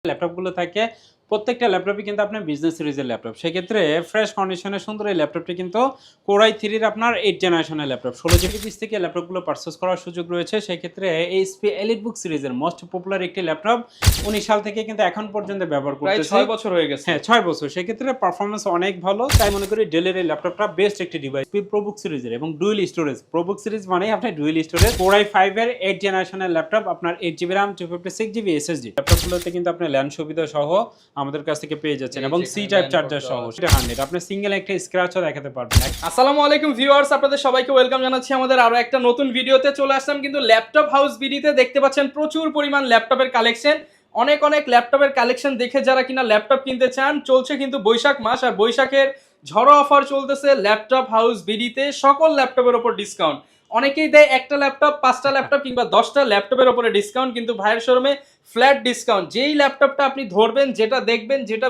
ল্যাপটপগুলো থাকে প্রত্যেকটা ল্যাপটপই কিন্তু আপনার বিজনেস সিরিজের ল্যাপটপ। সেক্ষেত্রে ফ্রেশ কন্ডিশনে সুন্দর এই ল্যাপটপটি কিন্তু Core i3 এর আপনার 8 জেনারেশনের ল্যাপটপ। 16 জিবি পিস থেকে ল্যাপটপগুলো পারচেজ করার সুযোগ রয়েছে। সেক্ষেত্রে HP EliteBook সিরিজের মোস্ট পপুলার একটি ল্যাপটপ 19 সাল থেকে কিন্তু এখন পর্যন্ত ব্যবহার প্রায় করতেছি। 6 বছর হয়ে গেছে। হ্যাঁ, 6 বছর। সেক্ষেত্রে পারফরম্যান্স অনেক ভালো। তাই মনে করি ডেলের এই ল্যাপটপটা বেস্ট একটি ডিভাইস। ProBook সিরিজের এবং ডুয়াল স্টোরেজ। ProBook সিরিজ মানেই আপনার ডুয়াল স্টোরেজ। Core i5 এর 8 জেনারেশনের ল্যাপটপ আপনার 8GB RAM 256GB SSD। ল্যাপটপগুলোতে কিন্তু আপনি ল্যান সুবিধা সহ আমাদের কাছ থেকে পেয়ে যাচ্ছেন এবং সি টাইপ চার্জার সহ। সেটা 100 আপনি সিঙ্গেল একটা স্ক্র্যাচও দেখাতে পারবেন। আসসালামু আলাইকুম ভিউয়ার্স, আপনাদের সবাইকে ওয়েলকাম জানাচ্ছি আমাদের আরো একটা নতুন ভিডিওতে। চলে আসলাম কিন্তু ল্যাপটপ হাউস বিডিতে। দেখতে পাচ্ছেন প্রচুর পরিমাণ ল্যাপটপের কালেকশন, অনেক ল্যাপটপের কালেকশন দেখে যারা কিনা ল্যাপটপ কিনতে চান, চলছে কিন্তু বৈশাখ মাস, আর বৈশাখের ঝড়ো অফার চলতেছে ল্যাপটপ হাউস বিডিতে। সকল ল্যাপটপের উপর ডিসকাউন্ট। অনেকেই দেয় একটা ল্যাপটপ, 5টা ল্যাপটপ কিংবা 10টা ল্যাপটপের উপরে ডিসকাউন্ট, কিন্তু ভাইয়ের শোরুমে ফ্ল্যাট ডিসকাউন্ট। যেই ল্যাপটপটা আপনি ধরবেন, যেটা দেখবেন, যেটা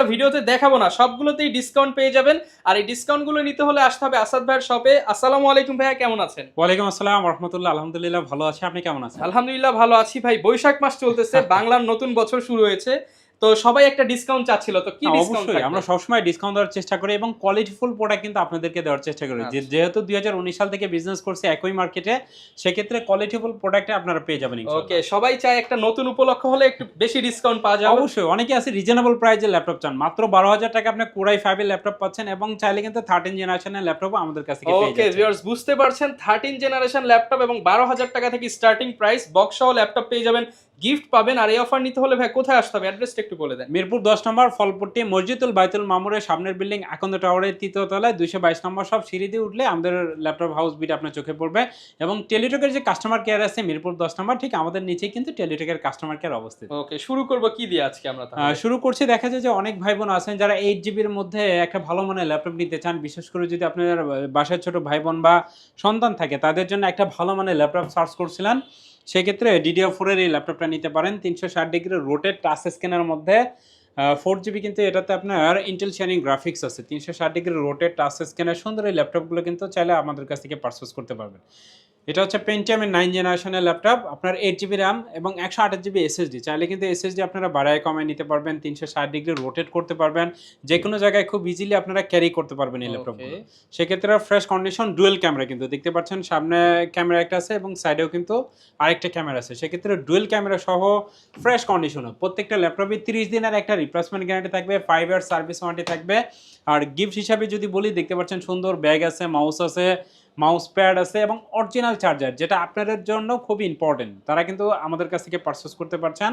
ভিডিওতে দেখাবো না, সবগুলোতেই ডিসকাউন্ট পেয়ে যাবেন। আর এই ডিসকাউন্টগুলো নিতে হলে আসতে হবে আসাদ ভাইয়ের শপে। আসসালামু আলাইকুম ভাইয়া, কেমন আছেন? ওয়ালাইকুম আসসালাম ওয়া রাহমাতুল্লাহ। আলহামদুলিল্লাহ ভালো আছি। আপনি কেমন আছেন? আলহামদুলিল্লাহ ভালো আছি ভাই। বৈশাখ মাস চলতেছে, বাংলার নতুন বছর শুরু হয়েছে, তো সবাই একটা ডিসকাউন্ট চাচ্ছিল, তো কি ডিসকাউন্ট অবশ্যই আমরা সবসময় ডিসকাউন্ট দেওয়ার চেষ্টা করি এবং কোয়ালিটিফুল প্রোডাক্ট কিন্তু আপনাদেরকে দেওয়ার চেষ্টা করি। যেহেতু 2019 সাল থেকে বিজনেস করছি একই মার্কেটে, সেক্ষেত্রে কোয়ালিটিফুল প্রোডাক্টে আপনারা পেয়ে যাবেন ইনশাআল্লাহ। ওকে, সবাই চায় একটা নতুন উপলক্ষ হলে একটু বেশি ডিসকাউন্ট পাওয়া যাবে। অবশ্যই অনেকে আছে রিজনেবল প্রাইসে ল্যাপটপ চান। মাত্র 12,000 টাকা আপনি Core i5 এর ল্যাপটপ পাচ্ছেন এবং চাইলে কিন্তু 13 জেনারেশনের ল্যাপটপও আমাদের কাছ থেকে পেয়ে ওকে যাচ্ছেন। ভিউয়ার্স, বুঝতে পারছেন 13 জেনারেশন ল্যাপটপ এবং 12,000 টাকা থেকে স্টার্টিং প্রাইস। বক্স সহ ল্যাপটপ পেয়ে যাবেন, গিফট পাবেন। আর এই অফার নিতে হলে ভাই কোথায় আসতে হবে, অ্যাড্রেসটা একটু বলে দেন। মিরপুর 10 নম্বর ফলপট্টি মসজিদুল বাইতুল মামুরের সামনের বিল্ডিং আকন্দ টাওয়ারের 3য় তলায় 222 নম্বর সব সিঁড়ি দিয়ে উঠলে আমাদের ল্যাপটপ হাউস বিট আপনার চোখে পড়বে। এবং টেলিটকের যে কাস্টমার কেয়ার আছে মিরপুর 10 নম্বর, ঠিক আমাদের নিচেই কিন্তু টেলিটকের কাস্টমার কেয়ার অবস্থিত। ওকে, শুরু করব কি দিয়ে আজকে আমরা তাহলে? শুরু করছি। দেখা যায় যে অনেক ভাই বোন আছেন যারা 8 জিবির মধ্যে একটা ভালো মানের ল্যাপটপ নিতে চান। বিশেষ করে যদি আপনার বাসায় ছোট ভাই বোন বা সন্তান থাকে, তাদের জন্য একটা ভালো মানের ল্যাপটপ সার্চ করছিলেন, সেক্ষেত্রে DDR4 এর এই ল্যাপটপটা নিতে পারেন। 360 ডিগ্রি রোটেট টাচ স্ক্রিনের মধ্যে 4 জিবি, কিন্তু এটাতে আপনার ইন্টেল শাইনিং গ্রাফিক্স আছে। 360 ডিগ্রি রোটেট টাচ স্ক্রিনের সুন্দর এই ল্যাপটপগুলো কিন্তু চাইলে আমাদের কাছ থেকে পারচেজ করতে পারবেন। এটা হচ্ছে পেন্টিয়ামের 9 জেনারেশনের ল্যাপটপ, আপনার 8 জিবি র্যাম এবং 128 জিবি SSD। চাইলে কিন্তু SSD আপনারা বাড়ায় কমায় নিতে পারবেন। 360 ডিগ্রি রোটেট করতে পারবেন, যে কোনো জায়গায় খুব ইজিলি আপনারা ক্যারি করতে পারবেন এই ল্যাপটপগুলো। সেক্ষেত্রে ফ্রেশ কন্ডিশন, ডুয়েল ক্যামেরা কিন্তু দেখতে পাচ্ছেন, সামনে ক্যামেরা একটা আছে এবং সাইডেও কিন্তু আরেকটা ক্যামেরা আছে। সেক্ষেত্রে ডুয়েল ক্যামেরা সহ ফ্রেশ কন্ডিশনও প্রত্যেকটা ল্যাপটপে 30 দিনের একটা রিপ্লেসমেন্ট গ্যারান্টি থাকবে, 5 ইয়ার সার্ভিস ওয়ারেন্টি থাকবে। আর গিফট হিসাবে যদি বলি, দেখতে পাচ্ছেন সুন্দর ব্যাগ আছে, মাউস আছে, মাউস প্যাড আছে এবং অরিজিনাল চার্জার, যেটা আপনাদের জন্য খুবই ইম্পর্টেন্ট। তারা কিন্তু আমাদের কাছ থেকে পারচেজ করতে পারছেন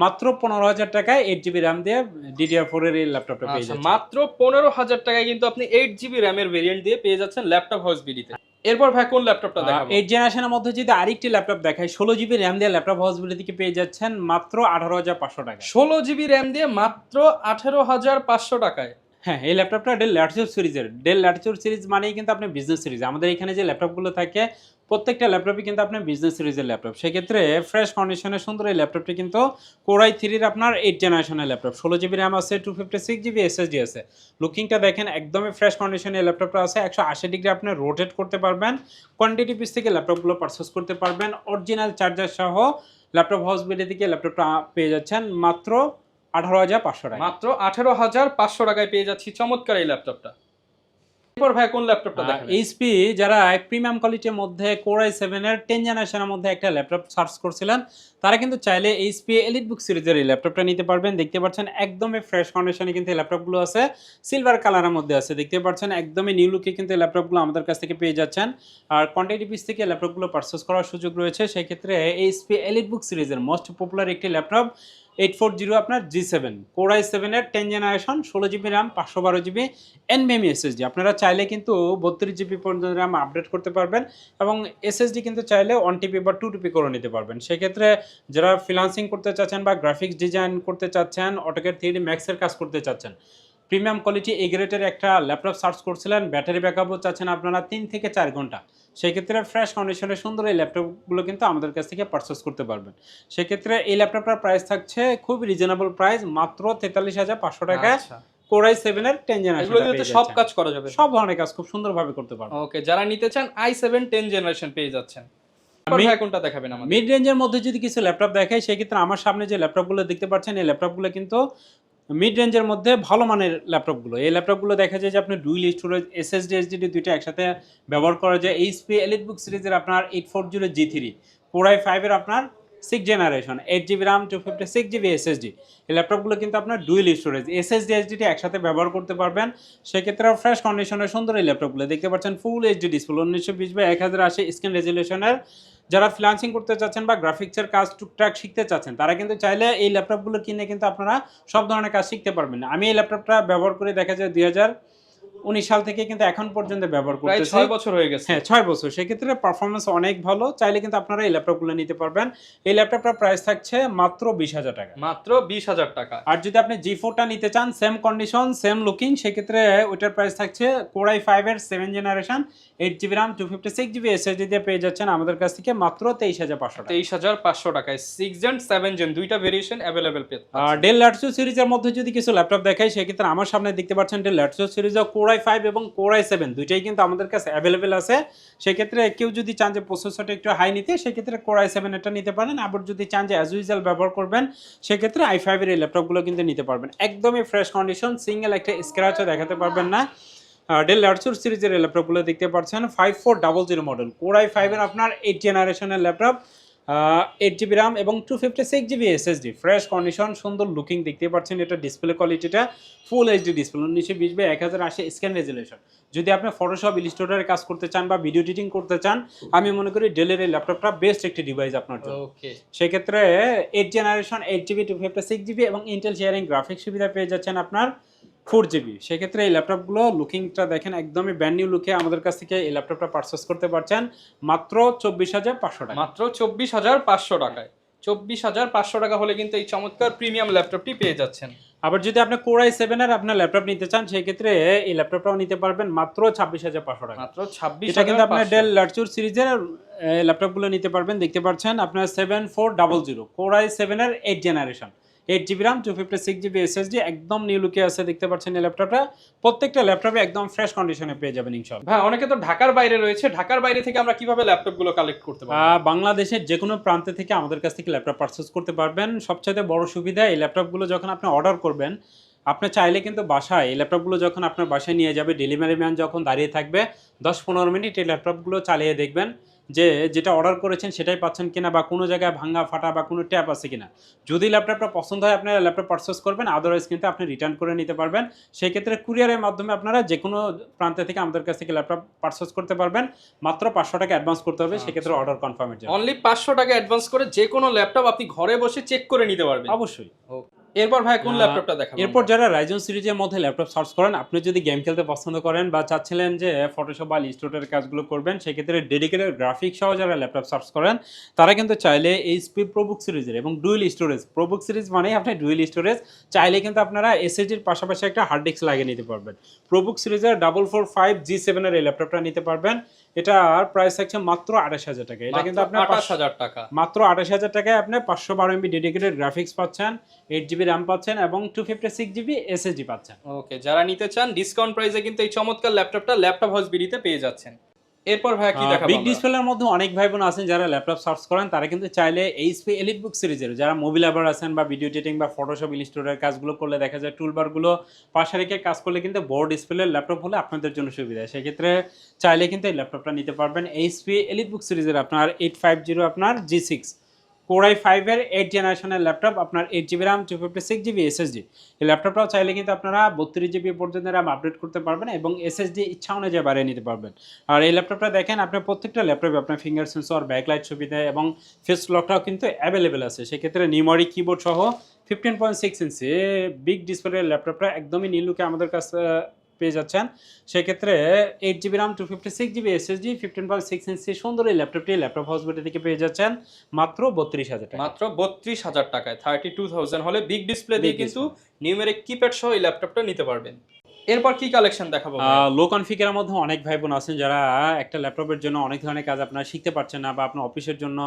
মাত্র 15,000 টাকায় 8 জিবি র্যাম দিয়ে DDR4 এর এই ল্যাপটপটা পেয়ে যাচ্ছেন। মাত্র 15,000 টাকায় কিন্তু আপনি 8 জিবি র্যামের ভেরিয়েন্ট দিয়ে পেয়ে যাচ্ছেন ল্যাপটপ হাউস বিডিতে। এরপর ভাই কোন ল্যাপটপটা দেখাবো? 8 জেনারেশনের মধ্যে যদি আরেকটি ল্যাপটপ দেখাই, 16 জিবি র্যাম দিয়ে ল্যাপটপ হাউস বিডি থেকে পেয়ে যাচ্ছেন মাত্র 18,500 টাকা। 16 জিবি র্যাম দিয়ে মাত্র 18,500 টাকায়। হ্যাঁ, এই ল্যাপটপটা ডেল ল্যাটিটিউড সিরিজের। ডেল ল্যাটিটিউড সিরিজ মানেই কিন্তু আপনি বিজনেস সিরিজ। আমাদের এখানে যে ল্যাপটপগুলো থাকে প্রত্যেকটা ল্যাপটপই কিন্তু আপনার বিজনেস সিরিজের ল্যাপটপ। সেক্ষেত্রে ফ্রেশ কন্ডিশনে সুন্দর এই ল্যাপটপটি কিন্তু Core i3 এর আপনার 8 জেনারেশনের ল্যাপটপ। 16 জিবি র্যাম আছে, 256 জিবি SSD আছে। লুকিংটা দেখেন, একদমই ফ্রেশ কন্ডিশনে এই ল্যাপটপটা আছে। 180 ডিগ্রি আপনি রোটেট করতে পারবেন। কোয়ান্টিটি পিস থেকে ল্যাপটপগুলো পারচেজ করতে পারবেন। অরিজিনাল চার্জার সহ ল্যাপটপ হাউস বিডি থেকে ল্যাপটপটা পেয়ে যাচ্ছেন মাত্র 18,500 টাকা। মাত্র 18,500 টাকায় পেয়ে যাচ্ছি চমৎকার এই ল্যাপটপটা। এরপর ভাই কোন ল্যাপটপটা দেখাবেন? HP যারা প্রিমিয়াম কোয়ালিটির মধ্যে Core i7 এর 10 জেনারেশনের মধ্যে একটা ল্যাপটপ সার্চ করছিলেন, তারা কিন্তু চাইলে HP EliteBook সিরিজের এই ল্যাপটপটা নিতে পারবেন। দেখতে পাচ্ছেন একদমই ফ্রেশ কন্ডিশনে কিন্তু এই ল্যাপটপগুলো আছে, সিলভার কালারের মধ্যে আছে। দেখতে পাচ্ছেন একদমই নিউ লুকে কিন্তু এই ল্যাপটপগুলো আমাদের কাছ থেকে পেয়ে যাচ্ছেন। আর কোয়ান্টিটি পিস থেকে ল্যাপটপগুলো পারচেজ করার সুযোগ রয়েছে। সেই ক্ষেত্রে HP EliteBook সিরিজের মোস্ট পপুলার একটি ল্যাপটপ 840 আপনার G7 Core i7 এর 10 generation, 16 GB RAM, 512 GB NVMe SSD। আপনারা চাইলে কিন্তু 32 জিবি পর্যন্ত র্যাম আপডেট করতে পারবেন এবং SSD কিন্তু চাইলে 1 TB বা 2 TB করে নিতে পারবেন। সেক্ষেত্রে যারা ফ্রিল্যান্সিং করতে চাচ্ছেন বা গ্রাফিক্স ডিজাইন করতে চাচ্ছেন, AutoCAD 3D Max এর কাজ করতে চাচ্ছেন, প্রিমিয়াম কোয়ালিটি এ গ্রেডের একটা ল্যাপটপ সার্চ করছিলেন, ব্যাটারি ব্যাকআপও চাচ্ছেন আপনারা 3 থেকে 4 ঘন্টা, সেক্ষেত্রে ফ্রেশ কন্ডিশনে সুন্দর এই ল্যাপটপগুলো কিন্তু আমাদের কাছ থেকে পারচেজ করতে পারবেন। সেক্ষেত্রে এই ল্যাপটপটার প্রাইস থাকছে খুব রিজনেবল প্রাইস, মাত্র 43,500 টাকায় Core i7 এর 10 জেনারেশন। এগুলো দিয়ে সব কাজ করা যাবে, সব ধরনের কাজ খুব সুন্দরভাবে করতে পারবেন। ওকে, যারা নিতে চান i7 10 জেনারেশন পেয়ে যাচ্ছেন। এরপর ভাই কোনটা দেখাবেন আমাদের? মিড রেঞ্জের মধ্যে যদি কিছু ল্যাপটপ দেখাই সেক্ষেত্রে আমার সামনে যে ল্যাপটপগুলো দেখতে পাচ্ছেন এই ল্যাপটপগুলো কিন্তু মিড রেঞ্জের মধ্যে ভালো মানের ল্যাপটপগুলো। এই ল্যাপটপগুলো দেখা যায় যে আপনি ডুয়াল স্টোরেজ এসএসডি এইচডিডি দুইটা একসাথে ব্যবহার করা যায়। এইচপি এলিটবুক সিরিজের আপনার 840 G3 Core i5 এর আপনার 6 generation 8GB RAM 256GB SSD। এই ল্যাপটপগুলো কিন্তু আপনার ডুয়াল স্টোরেজ এসএসডি এইচডিডি একসাথে ব্যবহার করতে পারবেন। সেক্ষেত্রে ফ্রেশ কন্ডিশনের সুন্দর এই ল্যাপটপগুলো দেখতে পাচ্ছেন full HD display 1920x1080 screen রেজুলেশনের। যারা ফ্রিল্যান্সিং করতে চাচ্ছেন বা গ্রাফিক্সের কাজ টুকটাক শিখতে চাচ্ছেন তারা কিন্তু চাইলে এই ল্যাপটপগুলো কিনে কিন্তু আপনারা সব ধরনের কাজ শিখতে পারবেন। আমি এই ল্যাপটপটা ব্যবহার করে দেখা যায় 2019 সাল থেকে কিন্তু এখন পর্যন্ত ব্যবহার প্রায় করতেছি। 6 বছর হয়ে গেছে। হ্যাঁ 6 বছর। সেক্ষেত্রে পারফরমেন্স অনেক ভালো। চাইলে কিন্তু আপনারা এই ল্যাপটপগুলো নিতে পারবেন। এই ল্যাপটপটার প্রাইস থাকছে মাত্র 20,000 টাকা। মাত্র 20,000 টাকা। আর যদি আপনি G4টা নিতে চান সেম কন্ডিশন সেম লুকিং সেক্ষেত্রে ওইটার প্রাইস থাকছে Core i5 এর 7 generation 8GB RAM 256GB SSD দিয়ে পেয়ে যাচ্ছেন আমাদের কাছ থেকে মাত্র 23,500 টাকা। 23,500 টাকায় 6 জেন 7 জেন দুইটা ভেরিয়েশন अवेलेबल পেয়ে। আর ডেল ল্যাটিটিউড সিরিজের মধ্যে যদি কিছু ল্যাপটপ দেখাই সেক্ষেত্রে আমার সামনে দেখতে পাচ্ছেন ডেল ল্যাটিটিউড সিরিজে Core i5 এবং Core i7 দুইটাই কিন্তু আমাদের কাছে अवेलेबल আছে। সেক্ষেত্রে কেউ যদি চান যে প্রসেসরটা একটু হাই নিতে সেক্ষেত্রে Core i7 এটা নিতে পারেন। আবার যদি চান যে অ্যাজ ইউজুয়াল ব্যবহার করবেন সেক্ষেত্রে i5 এর এই ল্যাপটপগুলো কিন্তু নিতে পারবেন। একদমই ফ্রেশ কন্ডিশন, সিঙ্গেল একটা স্ক্র্যাচও দেখাতে পারবেন না। ডেল ল্যাটিটিউড সিরিজের এই ল্যাপটপগুলো দেখতে পাচ্ছেন 5400 মডেল Core i5 এর আপনার 8 জেনারেশনের ল্যাপটপ 8GB RAM এবং 256GB SSD ফ্রেশ কন্ডিশন সুন্দর লুকিং দেখতে পাচ্ছেন। এটা ডিসপ্লে কোয়ালিটিটা ফুল HD display 1920x1080 screen resolution. যদি আপনি ফটোশপ ইলাস্ট্রেটরে কাজ করতে চান বা ভিডিও এডিটিং করতে চান আমি মনে করি ডেলের এই ল্যাপটপটা বেস্ট একটি ডিভাইস আপনার জন্য। ওকে। সেক্ষেত্রে 8 জেনারেশন 8GB 256GB এবং ইন্টেল শেয়ারিং গ্রাফিক্স সুবিধা পেয়ে যাচ্ছেন আপনার 4GB। সেক্ষেত্রে এই ল্যাপটপগুলো লুকিংটা দেখেন একদমই ব্র্যান্ড নিউ লুকে আমাদের কাছ থেকে এই ল্যাপটপটা পারচেস করতে পারছেন মাত্র 24,500 টাকা। মাত্র 24,500 টাকায়। 24,500 টাকা হলে কিন্তু এই চমৎকার প্রিমিয়াম ল্যাপটপটি পেয়ে যাচ্ছেন। আবার যদি আপনি Core i7 এর আপনার ল্যাপটপ নিতে চান সেই ক্ষেত্রে এই ল্যাপটপটাও নিতে পারবেন মাত্র 26,500 টাকা। মাত্র 26,500। এটা কিন্তু আপনার ডেল ল্যাটিটিউড সিরিজের ল্যাপটপগুলো নিতে পারবেন। দেখতে পাচ্ছেন আপনার 7400 Core i7 এর 8 generation 8GB RAM 256GB SSD একদম নিউ লুকে আছে দেখতে পাচ্ছেন এই ল্যাপটপটা। প্রত্যেকটা ল্যাপটপে একদম ফ্রেশ কন্ডিশনে পেয়ে যাবেন ইনশাআল্লাহ। ভাই অনেকে তো ঢাকার বাইরে রয়েছে, ঢাকার বাইরে থেকে আমরা কিভাবে ল্যাপটপগুলো কালেক্ট করতে পারবো? বাংলাদেশের যে কোনো প্রান্ত থেকে আমাদের কাছ থেকে ল্যাপটপ পারচেজ করতে পারবেন। সবচেয়ে বড় সুবিধা এই ল্যাপটপগুলো যখন আপনি অর্ডার করবেন আপনি চাইলে কিন্তু বাসায় এই ল্যাপটপগুলো যখন আপনার বাসায় নিয়ে যাবে ডেলিভারি ম্যান যখন দাঁড়িয়ে থাকবে 10-15 মিনিট এই ল্যাপটপগুলো চালিয়ে দেখবেন যে যেটা অর্ডার করেছেন সেটাই পাচ্ছেন কিনা বা কোনো জায়গায় ভাঙা ফাটা বা কোনো ট্যাপ আছে কিনা। যদি ল্যাপটপটা পছন্দ হয় আপনারা ল্যাপটপ পারচেস করবেন, আদারওয়াইজ কিন্তু আপনি রিটার্ন করে নিতে পারবেন। সেই ক্ষেত্রে কুরিয়ারের মাধ্যমে আপনারা যে কোনো প্রান্ত থেকে আমাদের কাছ থেকে ল্যাপটপ পারচেস করতে পারবেন। মাত্র 500 টাকা অ্যাডভান্স করতে হবে সেক্ষেত্রে অর্ডার কনফার্মের জন্য। অনলি 500 টাকা অ্যাডভান্স করে যে কোনো ল্যাপটপ আপনি ঘরে বসে চেক করে নিতে পারবেন। অবশ্যই। এরপর ভাই কোন ল্যাপটপটা দেখাবো? এরপর যারা রাইজন সিরিজের মধ্যে ল্যাপটপ সার্চ করেন আপনি যদি গেম খেলতে পছন্দ করেন বা চাচ্ছিলেন যে ফটোশপ বা ইলাস্ট্রেটরের কাজগুলো করবেন সেক্ষেত্রে ডেডিকেটেড গ্রাফিক্স সহ যারা ল্যাপটপ সার্চ করেন তারা কিন্তু চাইলে এইচপি প্রোবুক সিরিজের এবং ডুয়েল স্টোরেজ প্রোবুক সিরিজ মানেই আপনি ডুয়েল স্টোরেজ চাইলে কিন্তু আপনারা এসএসডির পাশাপাশি একটা হার্ড ডিস্ক লাগিয়ে নিতে পারবেন। প্রোবুক সিরিজের 445 G7 এর এই ল্যাপটপটা নিতে পারবেন। এটার প্রাইস থাকছে মাত্র 28,000 টাকা। এটা কিন্তু আপনার 28,000 টাকা। মাত্র 28,000 টাকায় আপনি 512 MB ডেডিকেটেড গ্রাফিক্স পাচ্ছেন, 8GB RAM পাচ্ছেন এবং 256GB SSD পাচ্ছেন। ওকে, যারা নিতে চান ডিসকাউন্ট প্রাইসে কিন্তু এই চমৎকার ল্যাপটপটা ল্যাপটপ হাউস বিডিতে পেয়ে যাচ্ছেন। এরপর ভাই কি দেখাবো? বিগ ডিসপ্লের মধ্যে অনেক ভাই বোন আছেন যারা ল্যাপটপ সার্চ করেন তারা কিন্তু চাইলে এইচপি এলিটবুক সিরিজের যারা মোবাইল লাভার আছেন বা ভিডিও এডিটিং বা ফটোশপ ইলাস্ট্রেটরের কাজগুলো করলে দেখা যায় টুলবারগুলো পাশে রেখে কাজ করলে কিন্তু বড় ডিসপ্লের ল্যাপটপ হলে আপনাদের জন্য সুবিধা। সেক্ষেত্রে চাইলে কিন্তু এই ল্যাপটপটা নিতে পারবেন। এইচপি এলিটবুক সিরিজের আপনার 850 আপনার G6 Core i5 এর 8 জেনারেশনের ল্যাপটপ আপনার 8GB RAM 256GB SSD। এই ল্যাপটপটাও চাইলে কিন্তু আপনারা 32GB পর্যন্ত RAM আপডেট করতে পারবেন এবং SSD ইচ্ছা অনুযায়ী বাড়িয়ে নিতে পারবেন। আর এই ল্যাপটপটা দেখেন আপনি প্রত্যেকটা ল্যাপটপে আপনার ফিঙ্গার সেন্সর ব্যাকলাইট সুবিধা এবং ফেস লকটাও কিন্তু অ্যাভেলেবেল আছে। সেক্ষেত্রে নিউমারিক কিবোর্ড সহ 15.6 ইঞ্চি বিগ ডিসপ্লের ল্যাপটপটা একদমই নিউ লুকে আমাদের কাছে পেয়ে যাচ্ছেন। সেক্ষেত্রে 8GB RAM 256GB SSD 15.6 ইঞ্চি সুন্দর এই ল্যাপটপটি ল্যাপটপ হাউস বিডি থেকে পেয়ে যাচ্ছেন মাত্র 32,000 টাকা। মাত্র 32,000 টাকায় 32,000 হলে বিগ ডিসপ্লে দিয়ে কিন্তু নিউমেরিক কিপ্যাড সহ এই ল্যাপটপটা নিতে পারবেন। এরপর কি কালেকশন দেখাবো? লো কনফিগারের মধ্যে অনেক ভাই বোন আছেন যারা একটা ল্যাপটপের জন্য অনেক ধরনের কাজ আপনারা শিখতে পারছেন না বা আপনার অফিসের জন্য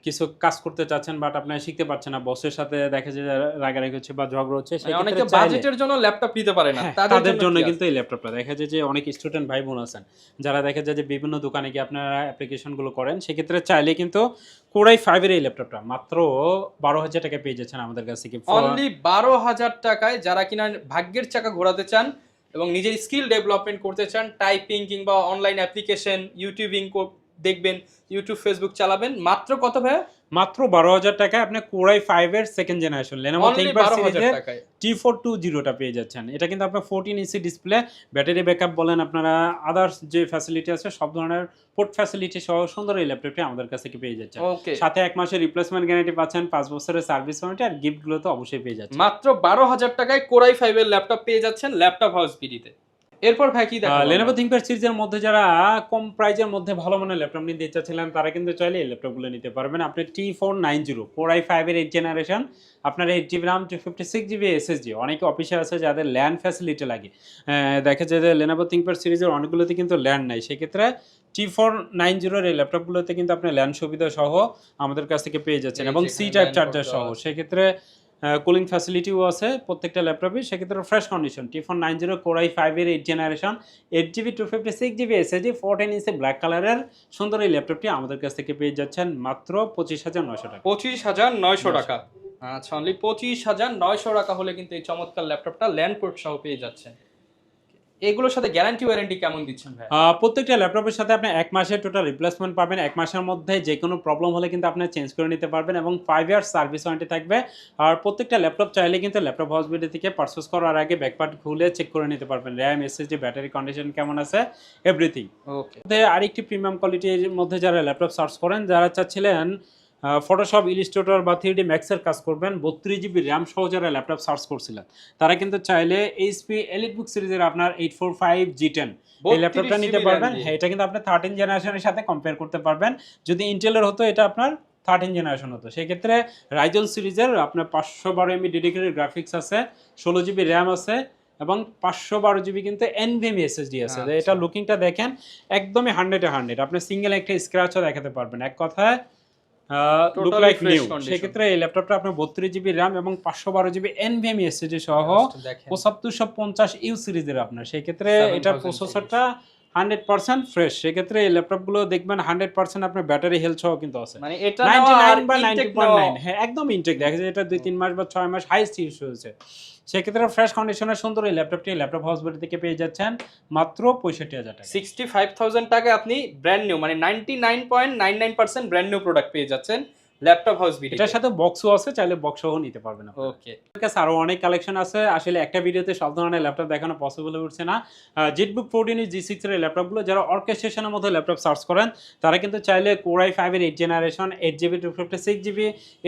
কিছু কাজ করতে চাচ্ছেন বাট আপনি শিখতে পারছেন না, বসের সাথে দেখা যায় যে রাগারাগি হচ্ছে বা ঝগড়া হচ্ছে, মানে অনেকে বাজেটের জন্য ল্যাপটপ নিতে পারে না, তাদের জন্য কিন্তু এই ল্যাপটপটা দেখা যায় যে অনেক স্টুডেন্ট ভাই বোন আছেন যারা দেখা যায় যে বিভিন্ন দোকানে গিয়ে আপনারা অ্যাপ্লিকেশনগুলো করেন, সেক্ষেত্রে চাইলে কিন্তু কোরাই 5 এর এই ল্যাপটপটা মাত্র 12,000 টাকায় পেয়ে যাচ্ছেন আমাদের কাছ থেকে। অনলি 12,000 টাকায় যারা কিনা ভাগ্যের চাকা ঘোরাতে চান এবং নিজের স্কিল ডেভেলপমেন্ট করতে চান, টাইপিং কিংবা অনলাইন অ্যাপ্লিকেশন, ইউটিউবিং দেখবেন, ইউটিউব ফেসবুক চালাবেন, মাত্র কত ভাই? মাত্র 12,000 টাকায় আপনি কোরাই 5 এর সেকেন্ড জেনারেশন Lenovo ThinkPad সিরিজের T420 টা পেয়ে যাচ্ছেন। এটা কিন্তু আপনার 14 ইঞ্চি ডিসপ্লে, ব্যাটারি ব্যাকআপ বলেন, আপনারা আদার্স যে ফ্যাসিলিটি আছে সব ধরনের পোর্ট ফ্যাসিলিটি সহ সুন্দর এই ল্যাপটপটি আমাদের কাছ থেকে পেয়ে যাচ্ছেন। সাথে 1 মাসের রিপ্লেসমেন্ট গ্যারান্টি পাচ্ছেন, 5 বছরের সার্ভিস ওয়ারেন্টি, আর গিফটগুলো তো অবশ্যই পেয়ে যাচ্ছেন। মাত্র 12,000 টাকায় কোরাই 5 এর ল্যাপটপ পেয়ে যাচ্ছেন ল্যাপটপ হাউস বিডিতে। এরপর ভাই কি দেখাবো? Lenovo ThinkPad সিরিজের মধ্যে যারা কম প্রাইজের মধ্যে ভালো মানের ল্যাপটপ নিতে চাচ্ছিলেন তারা কিন্তু চাইলে এই ল্যাপটপগুলো নিতে পারবেন। আপনি T490 কোরাই 5 এর 8 জেনারেশন, আপনার 8GB RAM 256GB SSD। অনেকে অফিসে আছে যাদের ল্যান্ড ফ্যাসিলিটি লাগে, দেখা যায় যে Lenovo ThinkPad সিরিজের অনেকগুলোতে কিন্তু ল্যান্ড নাই, সেক্ষেত্রে T490 এর এই ল্যাপটপগুলোতে কিন্তু আপনি ল্যান্ড সুবিধা সহ আমাদের কাছ থেকে পেয়ে যাচ্ছেন এবং সি টাইপ চার্জার সহ, সেক্ষেত্রে কুলিং ফ্যাসিলিটিও আছে প্রত্যেকটা ল্যাপটপে, সেক্ষেত্রে ফ্রেশ কন্ডিশন। T490 কোরাই 5 এর 8 জেনারেশন 8GB 256GB SSD 14 ইঞ্চি ব্ল্যাক কালারের সুন্দর এই ল্যাপটপটি আমাদের কাছ থেকে পেয়ে যাচ্ছেন মাত্র 25,900 টাকা। 25,900 টাকা। আচ্ছা, অনলি 25,900 টাকা হলে কিন্তু এই চমৎকার ল্যাপটপটা ল্যান্ড পোর্ট সহ পেয়ে যাচ্ছেন। এগুলোর সাথে গ্যারান্টি ওয়ারেন্টি কেমন দিচ্ছেন ভাই? প্রত্যেকটা ল্যাপটপের সাথে আপনি 1 মাসের টোটাল রিপ্লেসমেন্ট পাবেন। 1 মাসের মধ্যে যে কোনো প্রবলেম হলে কিন্তু আপনি চেঞ্জ করে নিতে পারবেন এবং 5 ইয়ার্স সার্ভিস ওয়ারেন্টি থাকবে। আর প্রত্যেকটা ল্যাপটপ চাইলে কিন্তু ল্যাপটপ হাউস বিডি থেকে পারচেজ করার আগে ব্যাকপার্ট খুলে চেক করে নিতে পারবেন, র্যাম, এসএসডি, ব্যাটারি কন্ডিশন কেমন আছে, এভরিথিং। ওকে। আরেকটি প্রিমিয়াম কোয়ালিটির মধ্যে যারা ল্যাপটপ সার্চ করেন, যারা চাচ্ছিলেন ফটোশপ, ইলিস্ট্রেটর বা 3D ম্যাক্সের কাজ করবেন, 32GB র্যাম সহ যারা ল্যাপটপ সার্চ করছিলেন তারা কিন্তু চাইলে এইচপি এলিটবুক সিরিজের আপনার 845 G10 এই ল্যাপটপটা নিতে পারবেন। হ্যাঁ, এটা কিন্তু আপনি 13 জেনারেশনের সাথে কম্পেয়ার করতে পারবেন। যদি ইন্টেলের হতো এটা আপনার 13 জেনারেশন হতো, সেক্ষেত্রে রাইজন সিরিজের আপনার 512 MB ডেডিকেটেড গ্রাফিক্স আছে, 16GB র্যাম আছে এবং 512GB কিন্তু NVMe SSD আছে। এটা লুকিংটা দেখেন একদমই 100-এ 100, আপনি সিঙ্গেল একটা স্ক্র্যাচও দেখাতে পারবেন, এক কথায় লুক লাইক নিউ। সেক্ষেত্রে এই ল্যাপটপটা আপনার 32GB র্যাম এবং 512GB NVMe SSD সহ 7550U সিরিজের আপনার, সেক্ষেত্রে এটা প্রসেসরটা 100% ফ্রেশ। সেক্ষেত্রে এই ল্যাপটপগুলো দেখবেন 100% আপনার ব্যাটারি হেলথ সহ কিন্তু আছে, মানে এটা 99 বা 90.9। হ্যাঁ, একদম ইনটেক, দেখা যায় এটা 2-3 মাস বা 6 মাস হাইস্ট ইউজ হয়েছে। সেক্ষেত্রে ফ্রেশ কন্ডিশনের সুন্দর এই ল্যাপটপটি ল্যাপটপ হাউস বিডি থেকে পেয়ে যাচ্ছেন মাত্র 65,000 টাকা। 65,000 টাকায় আপনি ব্র্যান্ড নিউ, মানে 99.99% ব্র্যান্ড নিউ প্রোডাক্ট পেয়ে যাচ্ছেন ল্যাপটপ হাউস বিডি। এটার সাথে বক্সও আছে, চাইলে বক্স সহ নিতে পারবেন। ওকে, আরো অনেক কালেকশন আছে, আসলে একটা ভিডিওতে সব ধরনের ল্যাপটপ দেখানো পসিবল হয়ে উঠছে না। জেটবুক 14 G6 এর ল্যাপটপগুলো যারা অর্কেস্ট্রেশনের মধ্যে ল্যাপটপ সার্চ করেন তারা কিন্তু চাইলে কোরাই 5 এর 8 জেনারেশন 8GB 256GB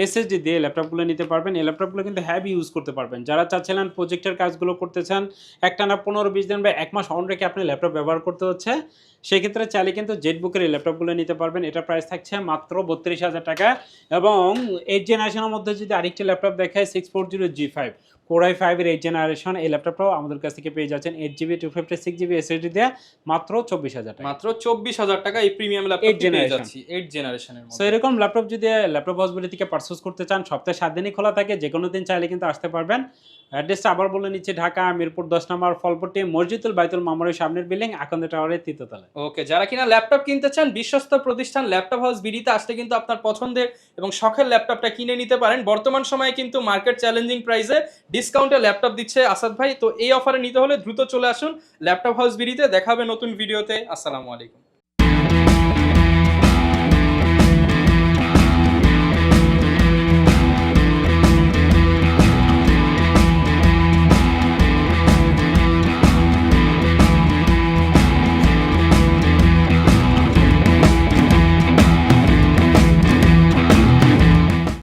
SSD দিয়ে ল্যাপটপগুলো নিতে পারবেন। এই ল্যাপটপগুলো কিন্তু হ্যাভি ইউজ করতে পারবেন। যারা চাচ্ছিলেন প্রজেক্টের কাজগুলো করতে চান, একটানা 15-20 দিন বা 1 মাস অন রেখে আপনি ল্যাপটপ ব্যবহার করতে হচ্ছে, সেক্ষেত্রে চাইলে কিন্তু জেটবুকের এই ল্যাপটপগুলো নিতে পারবেন। এটা প্রাইস থাকছে মাত্র 32,000 টাকা। এবং 8 জেনারেশনের মধ্যে যদি আরেকটি ল্যাপটপ দেখায় 640 G5 কোরাই 5 এর 8 জেনারেশন, এই ল্যাপটপটাও আমাদের কাছ থেকে পেয়ে যাচ্ছেন 8GB 256GB SSD দিয়ে মাত্র 24,000 টাকা। মাত্র 24,000 টাকা এই প্রিমিয়াম ল্যাপটপ পেয়ে যাচ্ছি 8 জেনারেশনের মধ্যে। সো এরকম ল্যাপটপ যদি ল্যাপটপ হাউস বিডি থেকে পারচেজ করতে চান, সপ্তাহে 7 দিনই খোলা থাকে, যে কোনো দিন চাইলে কিন্তু আসতে পারবেন। অ্যাড্রেসটা আবার বলে নিচ্ছি, ঢাকা মিরপুর 10 নম্বর ফলপট্টি মসজিদুল বাইতুল মামুরের সামনের বিল্ডিং, আকন্দ টাওয়ারের 3য় তলায়। ওকে, যারা কিনা ল্যাপটপ কিনতে চান, বিশ্বস্ত প্রতিষ্ঠান ল্যাপটপ হাউস বিডিতে আসলে কিন্তু আপনার পছন্দের এবং শখের ল্যাপটপটা কিনে নিতে পারেন। বর্তমান সময়ে কিন্তু মার্কেট চ্যালেঞ্জিং প্রাইসে ডিসকাউন্টে ল্যাপটপ দিচ্ছে আসাদ ভাই, তো এই অফারে নিতে হলে দ্রুত চলে আসুন ল্যাপটপ হাউস বিডিতে। দেখা হবে নতুন ভিডিওতে। আসসালামু আলাইকুম।